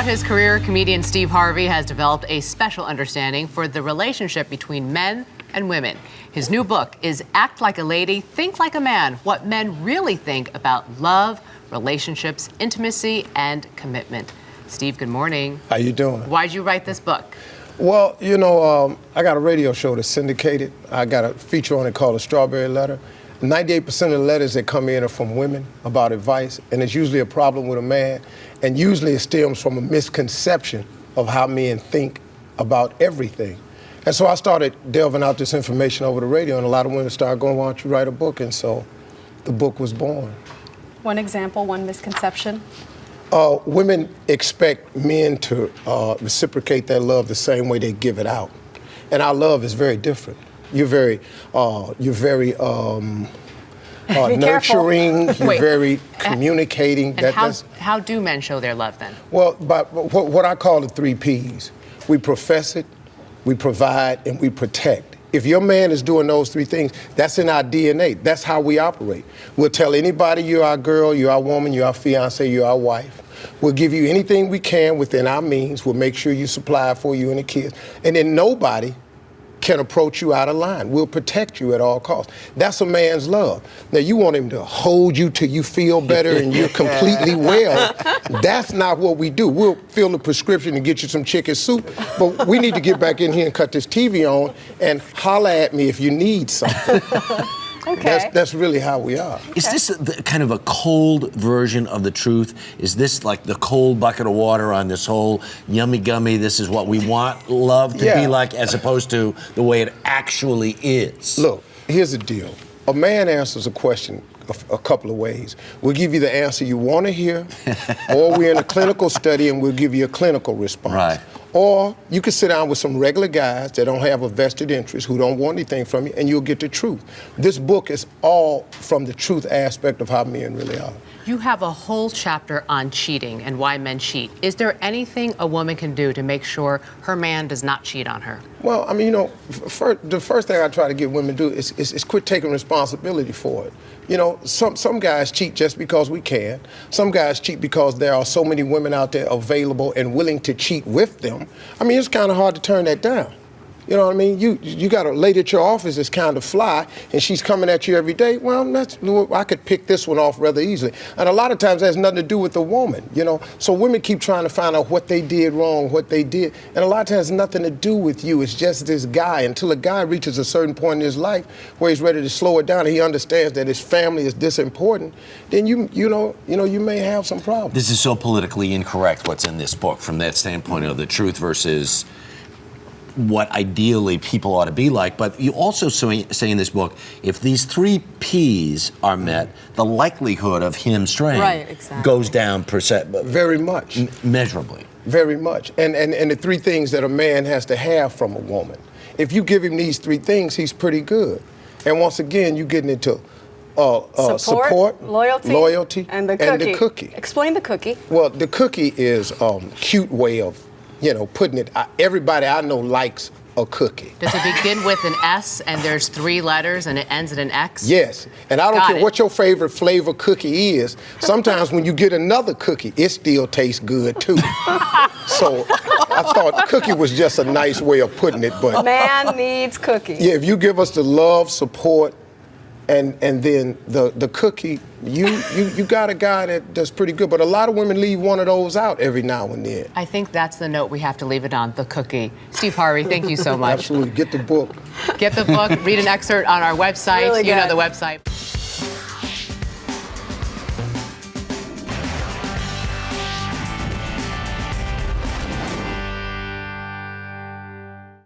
Throughout his career, comedian Steve Harvey has developed a special understanding for the relationship between men and women. His new book is Act Like a Lady, Think Like a Man, What Men Really Think About Love, Relationships, Intimacy, and Commitment. Steve, good morning. How you doing? Why'd you write this book? Well, you know, I got a radio show that's syndicated. I got a feature on it called A Strawberry Letter. 98% of the letters that come in are from women about advice, and it's usually a problem with a man, and usually it stems from a misconception of how men think about everything. And so I started delving out this information over the radio, and a lot of women started going, why don't you write a book? And so the book was born. One example, one misconception? Women expect men to reciprocate their love the same way they give it out. And our love is very different. You're very nurturing, you're very communicating. And how do men show their love then? Well, by what I call the 3 Ps. We profess it, we provide, and we protect. If your man is doing those 3 things, that's in our DNA. That's how we operate. We'll tell anybody you're our girl, you're our woman, you're our fiance, you're our wife. We'll give you anything we can within our means. We'll make sure you supply for you and the kids. And then nobody can approach you out of line. We'll protect you at all costs. That's a man's love. Now, you want him to hold you till you feel better and you're completely well. That's not what we do. We'll fill the prescription and get you some chicken soup, but we need to get back in here and cut this TV on and holler at me if you need something. Okay. That's really how we are. Is this kind of a cold version of the truth? Is this like the cold bucket of water on this whole yummy gummy, this is what we want love to be like, as opposed to the way it actually is? Look, here's the deal. A man answers a question a couple of ways. We'll give you the answer you want to hear, or we're in a clinical study and we'll give you a clinical response. Right. Or you can sit down with some regular guys that don't have a vested interest, who don't want anything from you, and you'll get the truth. This book is all from the truth aspect of how men really are. You have a whole chapter on cheating and why men cheat. Is there anything a woman can do to make sure her man does not cheat on her? Well, I mean, you know, the first thing I try to get women to do is quit taking responsibility for it. You know, some guys cheat just because we can. Some guys cheat because there are so many women out there available and willing to cheat with them. I mean, it's kind of hard to turn that down. You know what I mean? You got a lady at your office that's kind of fly, and she's coming at you every day. Well, I could pick this one off rather easily. And a lot of times that has nothing to do with the woman, you know? So women keep trying to find out what they did wrong, what they did. And a lot of times it has nothing to do with you. It's just this guy. Until a guy reaches a certain point in his life where he's ready to slow it down and he understands that his family is this important, then you may have some problems. This is so politically incorrect, what's in this book, from that standpoint of the truth versus what ideally people ought to be like. But you also say in this book, if these 3 Ps are met, the likelihood of him straying goes down very much. Measurably. Very much. And the 3 things that a man has to have from a woman. If you give him these 3 things, he's pretty good. And once again, you're getting into support, loyalty, and the cookie. Explain the cookie. Well, the cookie is a cute way of, putting it. Everybody I know likes a cookie. Does it begin with an S and there's 3 letters and it ends in an X? Yes, and I don't care what your favorite flavor cookie is. Sometimes when you get another cookie, it still tastes good too. So I thought cookie was just a nice way of putting it. But man needs cookie. Yeah, if you give us the love, support, and then the cookie, you got a guy that's pretty good. But a lot of women leave one of those out every now and then. I think that's the note we have to leave it on, the cookie. Steve Harvey, thank you so much. Absolutely. Get the book. Get the book, read an excerpt on our website. Really you know good. the website.